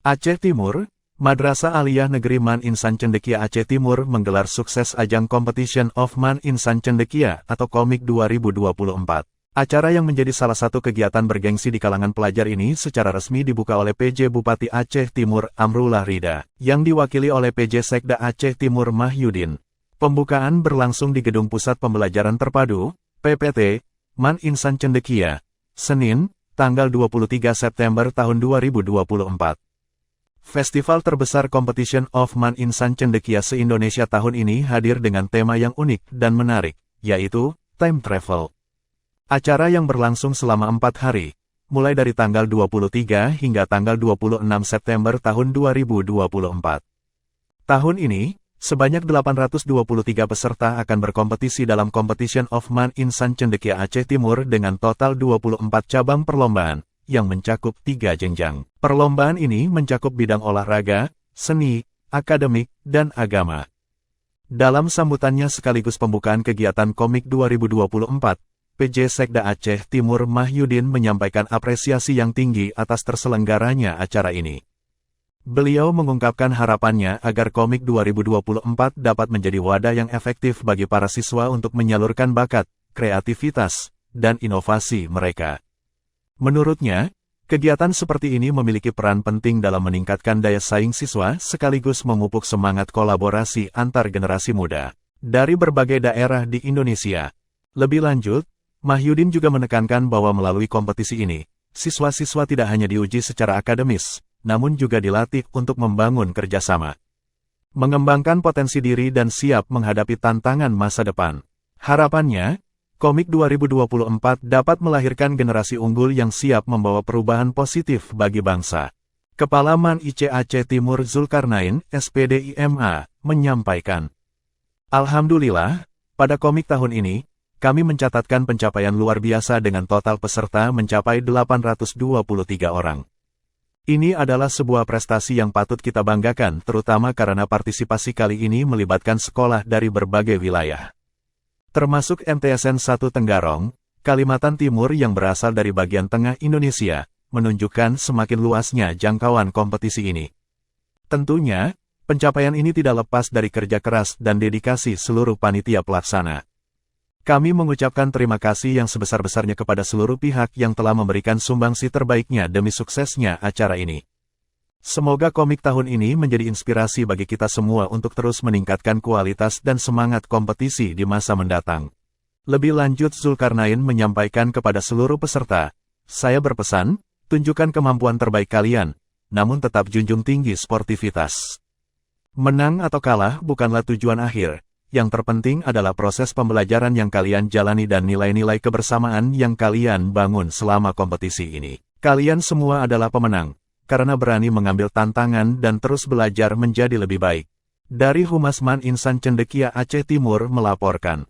Aceh Timur, Madrasah Aliyah Negeri Man Insan Cendekia Aceh Timur menggelar sukses ajang Competition of Man Insan Cendekia atau Komik 2024. Acara yang menjadi salah satu kegiatan bergengsi di kalangan pelajar ini secara resmi dibuka oleh PJ Bupati Aceh Timur Amrullah Rida, yang diwakili oleh PJ Sekda Aceh Timur Mahyudin. Pembukaan berlangsung di Gedung Pusat Pembelajaran Terpadu, PPT, Man Insan Cendekia, Senin, tanggal 23 September tahun 2024. Festival terbesar Competition of Man Insan Cendekia se-Indonesia tahun ini hadir dengan tema yang unik dan menarik, yaitu Time Travel. Acara yang berlangsung selama 4 hari, mulai dari tanggal 23 hingga tanggal 26 September tahun 2024. Tahun ini, sebanyak 823 peserta akan berkompetisi dalam Competition of Man Insan Cendekia Aceh Timur dengan total 24 cabang perlombaan, yang mencakup 3 jenjang. Perlombaan ini mencakup bidang olahraga, seni, akademik, dan agama. Dalam sambutannya sekaligus pembukaan kegiatan Komik 2024, PJ Sekda Aceh Timur Mahyudin menyampaikan apresiasi yang tinggi atas terselenggaranya acara ini. Beliau mengungkapkan harapannya agar Komik 2024 dapat menjadi wadah yang efektif bagi para siswa untuk menyalurkan bakat, kreativitas, dan inovasi mereka. Menurutnya, kegiatan seperti ini memiliki peran penting dalam meningkatkan daya saing siswa sekaligus memupuk semangat kolaborasi antar generasi muda dari berbagai daerah di Indonesia. Lebih lanjut, Mahyudin juga menekankan bahwa melalui kompetisi ini, siswa-siswa tidak hanya diuji secara akademis, namun juga dilatih untuk membangun kerjasama, mengembangkan potensi diri dan siap menghadapi tantangan masa depan. Harapannya, Komik 2024 dapat melahirkan generasi unggul yang siap membawa perubahan positif bagi bangsa. Kepala Man IC Aceh Timur Zulkarnain, SPDIMA, menyampaikan, "Alhamdulillah, pada komik tahun ini, kami mencatatkan pencapaian luar biasa dengan total peserta mencapai 823 orang. Ini adalah sebuah prestasi yang patut kita banggakan, terutama karena partisipasi kali ini melibatkan sekolah dari berbagai wilayah, termasuk MTSN 1 Tenggarong, Kalimantan Timur yang berasal dari bagian tengah Indonesia, menunjukkan semakin luasnya jangkauan kompetisi ini. Tentunya, pencapaian ini tidak lepas dari kerja keras dan dedikasi seluruh panitia pelaksana. Kami mengucapkan terima kasih yang sebesar-besarnya kepada seluruh pihak yang telah memberikan sumbangsi terbaiknya demi suksesnya acara ini. Semoga komik tahun ini menjadi inspirasi bagi kita semua untuk terus meningkatkan kualitas dan semangat kompetisi di masa mendatang." Lebih lanjut, Zulkarnain menyampaikan kepada seluruh peserta, "Saya berpesan, tunjukkan kemampuan terbaik kalian, namun tetap junjung tinggi sportivitas. Menang atau kalah bukanlah tujuan akhir, yang terpenting adalah proses pembelajaran yang kalian jalani dan nilai-nilai kebersamaan yang kalian bangun selama kompetisi ini. Kalian semua adalah pemenang, karena berani mengambil tantangan dan terus belajar menjadi lebih baik." Dari Humas Man Insan Cendekia Aceh Timur melaporkan.